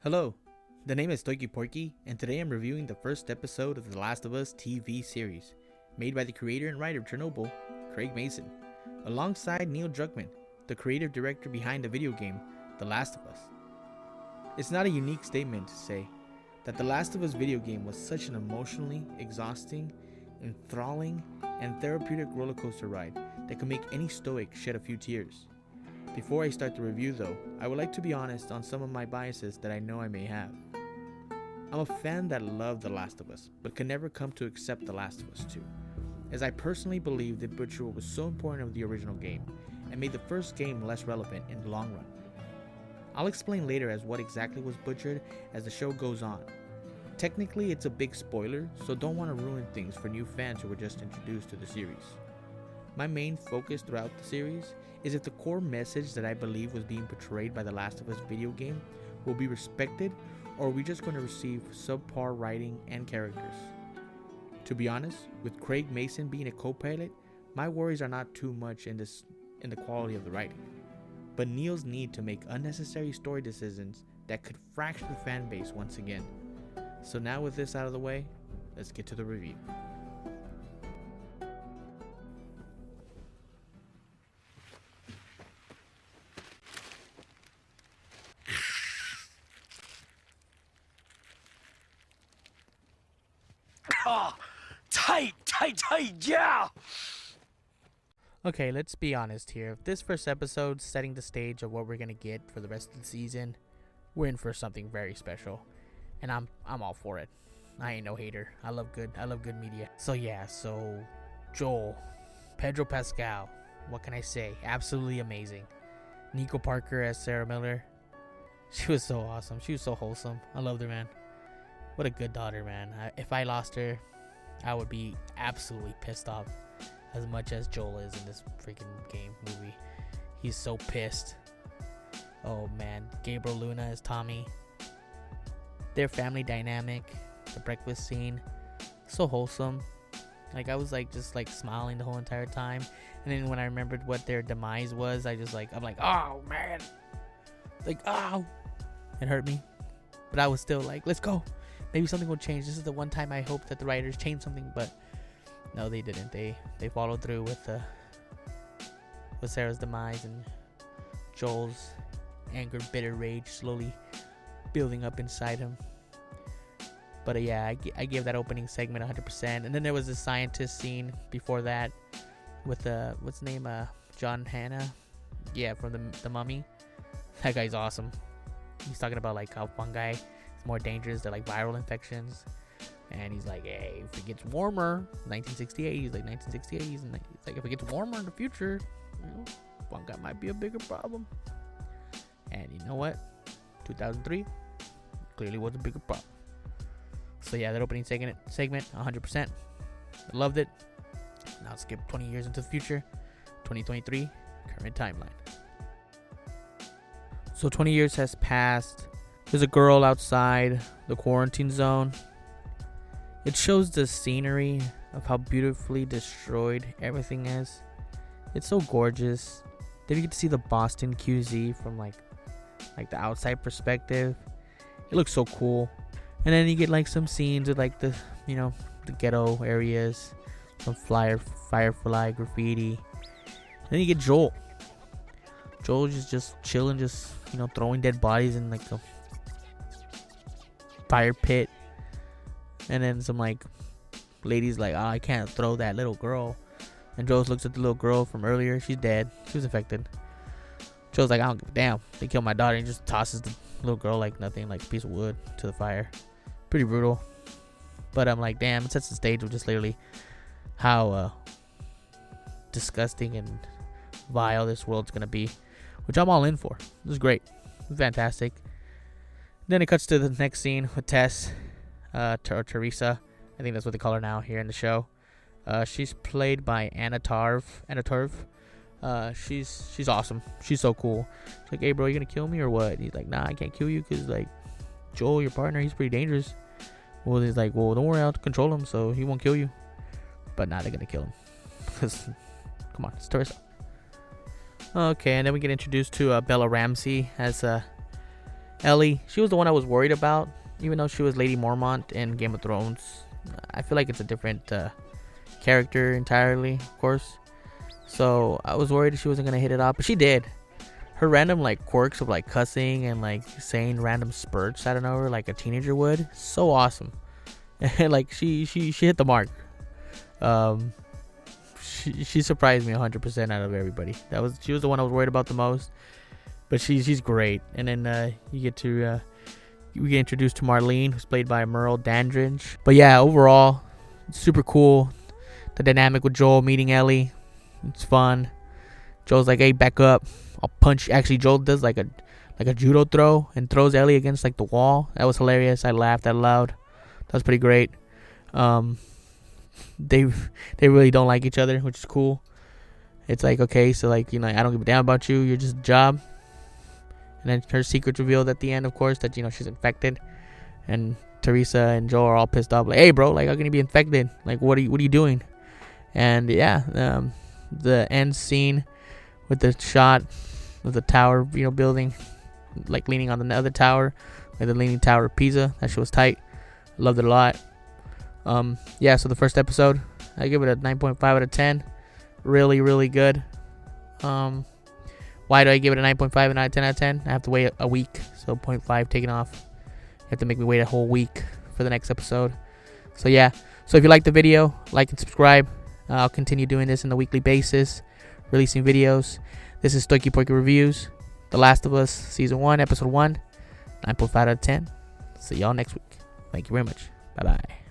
Hello, the name is Toiki Porky, and today I'm reviewing the first episode of The Last of Us TV series, made by the creator and writer of Chernobyl, Craig Mason, alongside Neil Druckmann, the creative director behind the video game, The Last of Us. It's not a unique statement to say that The Last of Us video game was such an emotionally exhausting, enthralling, and therapeutic rollercoaster ride that could make any stoic shed a few tears. Before I start the review though, I would like to be honest on some of my biases that I know I may have. I'm a fan that loved The Last of Us, but could never come to accept The Last of Us 2, as I personally believe that butcher was so important of the original game, and made the first game less relevant in the long run. I'll explain later as what exactly was butchered as the show goes on. Technically it's a big spoiler, so don't want to ruin things for new fans who were just introduced to the series. My main focus throughout the series is if the core message that I believe was being portrayed by The Last of Us video game will be respected, or are we just going to receive subpar writing and characters. To be honest, with Craig Mason being a co-pilot, my worries are not too much in the quality of the writing, but Neil's need to make unnecessary story decisions that could fracture the fan base once again. So now with this out of the way, let's get to the review. Oh, tight, yeah! Okay, let's be honest here. If this first episode's setting the stage of what we're gonna get for the rest of the season, we're in for something very special, and I'm all for it. I ain't no hater. I love good media. So Joel, Pedro Pascal, what can I say? Absolutely amazing. Nico Parker as Sarah Miller, she was so awesome. She was so wholesome. I loved her, man. What a good daughter, man. If I lost her, I would be absolutely pissed off as much as Joel is in this freaking movie. He's so pissed. Oh man, Gabriel Luna as Tommy. Their family dynamic, the breakfast scene, so wholesome. Like I was just smiling the whole entire time. And then when I remembered what their demise was, I'm like, oh man. Oh, it hurt me. But I was still like, let's go. Maybe something will change. This is the one time I hope that the writers change something, but no, they didn't. They followed through with Sarah's demise and Joel's anger, bitter rage slowly building up inside him. But yeah, I gave that opening segment 100%. And then there was a scientist scene before that with what's his name? John Hannah. Yeah, from the Mummy. That guy's awesome. He's talking about how fungi more dangerous than viral infections, and he's like, hey, if it gets warmer, 1968, he's like 1968, he's like, if it gets warmer in the future, fungi might be a bigger problem. And you know what, 2003 clearly was a bigger problem. So yeah, that opening segment 100%, I loved it. Now skip 20 years into the future, 2023 current timeline. So 20 years has passed. There's a girl outside the quarantine zone. It shows the scenery of how beautifully destroyed everything is. It's so gorgeous. Then you get to see the Boston QZ from like the outside perspective. It looks so cool. And then you get some scenes of the ghetto areas, some firefly graffiti. And then you get Joel. Joel's just chilling, just throwing dead bodies in a fire pit. And then some ladies oh, I can't throw that little girl. And Joel looks at the little girl from earlier. She's dead. She was infected. Joel's like, I don't give a damn. They killed my daughter. And just tosses the little girl like nothing, like a piece of wood to the fire. Pretty brutal. But I'm like, damn, it sets the stage of just literally how disgusting and vile this world's gonna be, which I'm all in for. It was great. It was fantastic. Then it cuts to the next scene with Tess, Teresa. I think that's what they call her now here in the show. She's played by Anna Tarv. She's awesome. She's so cool. She's like, hey bro, you gonna kill me or what? And he's like, nah, I can't kill you because Joel, your partner, he's pretty dangerous. Well, he's like, well, don't worry, I'll control him so he won't kill you. But nah, they're gonna kill him. Because, come on, it's Teresa. Okay, and then we get introduced to Bella Ramsey as Ellie, she was the one I was worried about, even though she was Lady Mormont in Game of Thrones. I feel like it's a different character entirely, of course. So I was worried she wasn't gonna hit it off, but she did. Her random like quirks of like cussing and like saying random spurts out of nowhere like a teenager would, so awesome. And like she hit the mark. She surprised me 100% out of everybody. She was the one I was worried about the most. But she's great. And then we get introduced to Marlene, who's played by Merle Dandridge. But yeah, overall, super cool. The dynamic with Joel meeting Ellie, it's fun. Joel's like, "Hey, back up! I'll punch." Actually, Joel does like a judo throw and throws Ellie against like the wall. That was hilarious. I laughed out loud. That was pretty great. They really don't like each other, which is cool. It's like, okay, so like, you know, I don't give a damn about you. You're just a job. And then her secret's revealed at the end, of course, that, you know, she's infected. And Teresa and Joel are all pissed off. Like, "Hey, bro, like, how can you be infected? Like, what are you doing?" And yeah, the end scene with the shot of the tower, you know, building, like leaning on the other tower, like the Leaning Tower of Pisa. That shit was tight. Loved it a lot. Yeah, so the first episode, I give it a 9.5 out of 10. Really, really good. Why do I give it a 9.5 and not a 10 out of 10? I have to wait a week, so 0.5 taken off. You have to make me wait a whole week for the next episode. So yeah, so if you like the video, like and subscribe. I'll continue doing this on a weekly basis, releasing videos. This is Stoiky Porky Reviews, The Last of Us Season 1, Episode 1, 9.5 out of 10. See y'all next week. Thank you very much. Bye-bye.